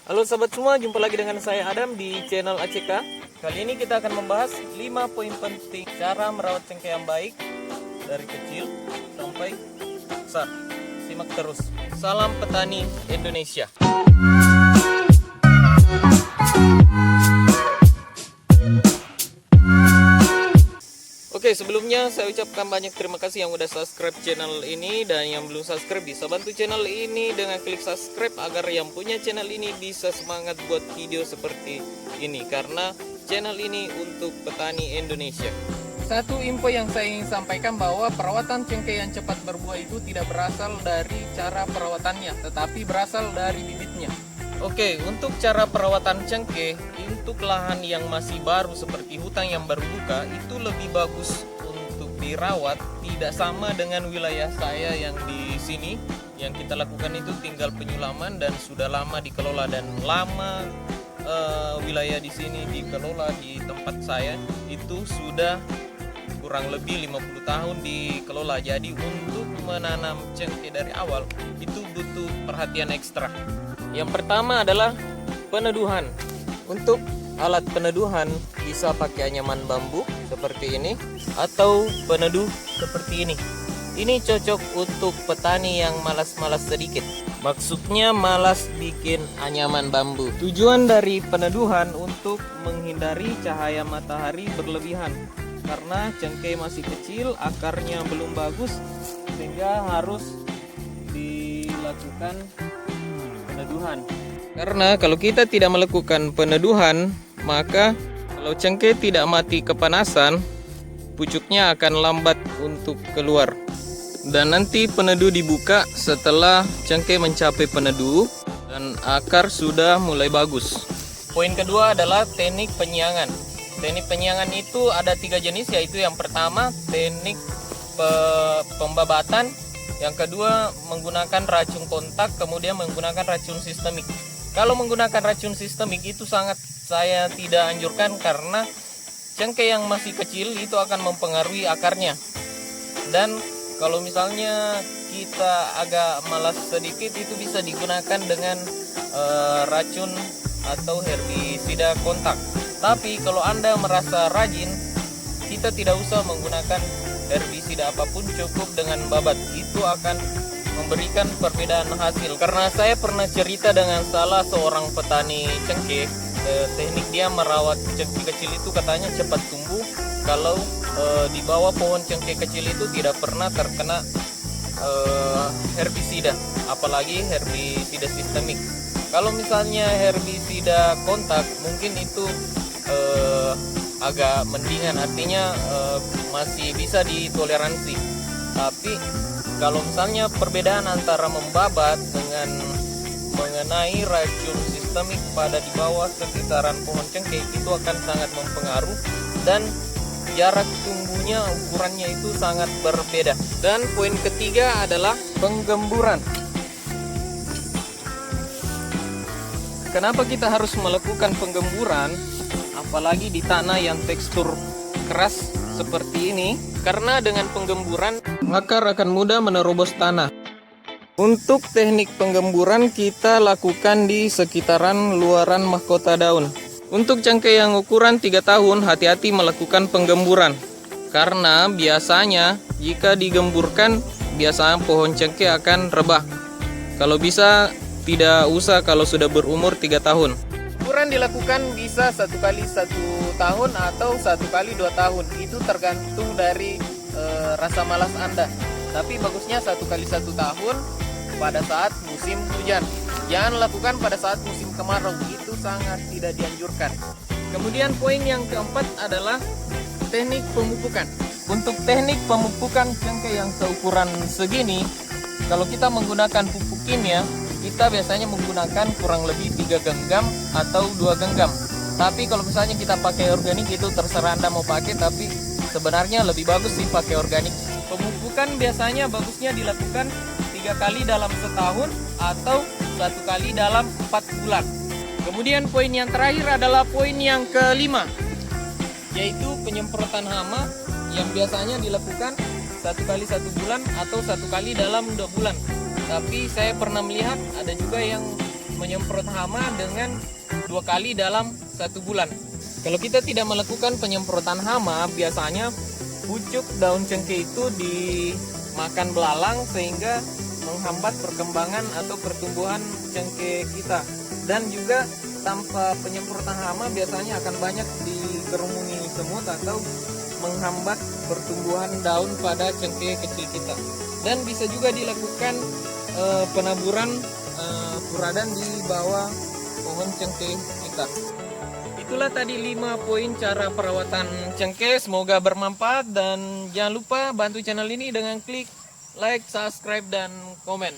Halo sahabat semua, jumpa lagi dengan saya Adam di channel ACK. Kali ini kita akan membahas 5 poin penting cara merawat cengkeh yang baik dari kecil sampai besar. Simak terus. Salam petani Indonesia. Oke, sebelumnya saya ucapkan banyak terima kasih yang udah subscribe channel ini, dan yang belum subscribe bisa bantu channel ini dengan klik subscribe agar yang punya channel ini bisa semangat buat video seperti ini, karena channel ini untuk petani Indonesia. Satu info yang saya ingin sampaikan bahwa perawatan cengkeh yang cepat berbuah itu tidak berasal dari cara perawatannya, tetapi berasal dari bibitnya. Oke, untuk cara perawatan cengkeh untuk lahan yang masih baru seperti hutan yang baru buka itu lebih bagus untuk dirawat, tidak sama dengan wilayah saya yang di sini. Yang kita lakukan itu tinggal penyulaman dan sudah lama dikelola, dan lama wilayah di sini dikelola di tempat saya itu sudah kurang lebih 50 tahun dikelola. Jadi untuk menanam cengkeh dari awal itu butuh perhatian ekstra. Yang pertama adalah peneduhan. Untuk alat peneduhan bisa pakai anyaman bambu seperti ini atau peneduh seperti ini. Ini cocok untuk petani yang malas-malas sedikit. Maksudnya malas bikin anyaman bambu. Tujuan dari peneduhan untuk menghindari cahaya matahari berlebihan, karena cengkeh masih kecil, akarnya belum bagus, sehingga harus dilakukan peneduhan. Karena kalau kita tidak melakukan peneduhan, maka kalau cengkeh tidak mati kepanasan, pucuknya akan lambat untuk keluar. Dan nanti peneduh dibuka setelah cengkeh mencapai peneduh dan akar sudah mulai bagus. Poin kedua adalah teknik penyiangan. Teknik penyiangan itu ada 3 jenis, yaitu yang pertama teknik pembabatan, yang kedua menggunakan racun kontak, kemudian menggunakan racun sistemik. Kalau menggunakan racun sistemik itu sangat saya tidak anjurkan, karena cengkeh yang masih kecil itu akan mempengaruhi akarnya. Dan kalau misalnya kita agak malas sedikit, itu bisa digunakan dengan racun atau herbisida kontak. Tapi kalau Anda merasa rajin, kita tidak usah menggunakan herbisida apapun, cukup dengan babat. Itu akan memberikan perbedaan hasil. Karena saya pernah cerita dengan salah seorang petani cengkeh, teknik dia merawat cengkeh kecil itu katanya cepat tumbuh kalau di bawah pohon cengkeh kecil itu tidak pernah terkena herbisida, apalagi herbisida sistemik. Kalau misalnya herbisida kontak mungkin itu agak mendingan, artinya masih bisa ditoleransi. Tapi kalau misalnya perbedaan antara membabat dengan mengenai racun sistemik pada di bawah sekitaran pohon cengkeh, itu akan sangat mempengaruhi, dan jarak tumbuhnya, ukurannya itu sangat berbeda. Dan poin ketiga adalah penggemburan. Kenapa kita harus melakukan penggemburan, apalagi di tanah yang tekstur keras seperti ini? Karena dengan penggemburan akar akan mudah menerobos tanah. Untuk teknik penggemburan kita lakukan di sekitaran luaran mahkota daun. Untuk cengkeh yang ukuran 3 tahun, hati-hati melakukan penggemburan, karena biasanya jika digemburkan, biasanya pohon cengkeh akan rebah. Kalau bisa tidak usah kalau sudah berumur 3 tahun. Penggemburan dilakukan bisa 1 kali 1 tahun atau 1 kali 2 tahun. Itu tergantung dari rasa malas Anda. Tapi bagusnya 1 kali 1 tahun pada saat musim hujan. Jangan lakukan pada saat musim kemarau, itu sangat tidak dianjurkan. Kemudian poin yang keempat adalah teknik pemupukan. Untuk teknik pemupukan cengkeh yang seukuran segini, kalau kita menggunakan pupuk kimia, kita biasanya menggunakan kurang lebih 3 genggam atau 2 genggam. Tapi kalau misalnya kita pakai organik, itu terserah Anda mau pakai, tapi sebenarnya lebih bagus sih pakai organik. Pemupukan biasanya bagusnya dilakukan 3 kali dalam setahun atau 1 kali dalam 4 bulan. Kemudian poin yang terakhir adalah poin yang kelima, yaitu penyemprotan hama, yang biasanya dilakukan 1 kali 1 bulan atau 1 kali dalam 2 bulan. Tapi saya pernah melihat ada juga yang menyemprot hama dengan 2 kali dalam 1 bulan. Kalau kita tidak melakukan penyemprotan hama, biasanya pucuk daun cengkeh itu dimakan belalang sehingga menghambat perkembangan atau pertumbuhan cengkeh kita. Dan juga tanpa penyemprotan hama biasanya akan banyak dikerumuni semut atau menghambat pertumbuhan daun pada cengkeh kecil kita. Dan bisa juga dilakukan penaburan furadan di bawah pohon cengkeh kita. Itulah tadi 5 poin cara perawatan cengkeh. Semoga bermanfaat dan jangan lupa bantu channel ini dengan klik like, subscribe, dan komen.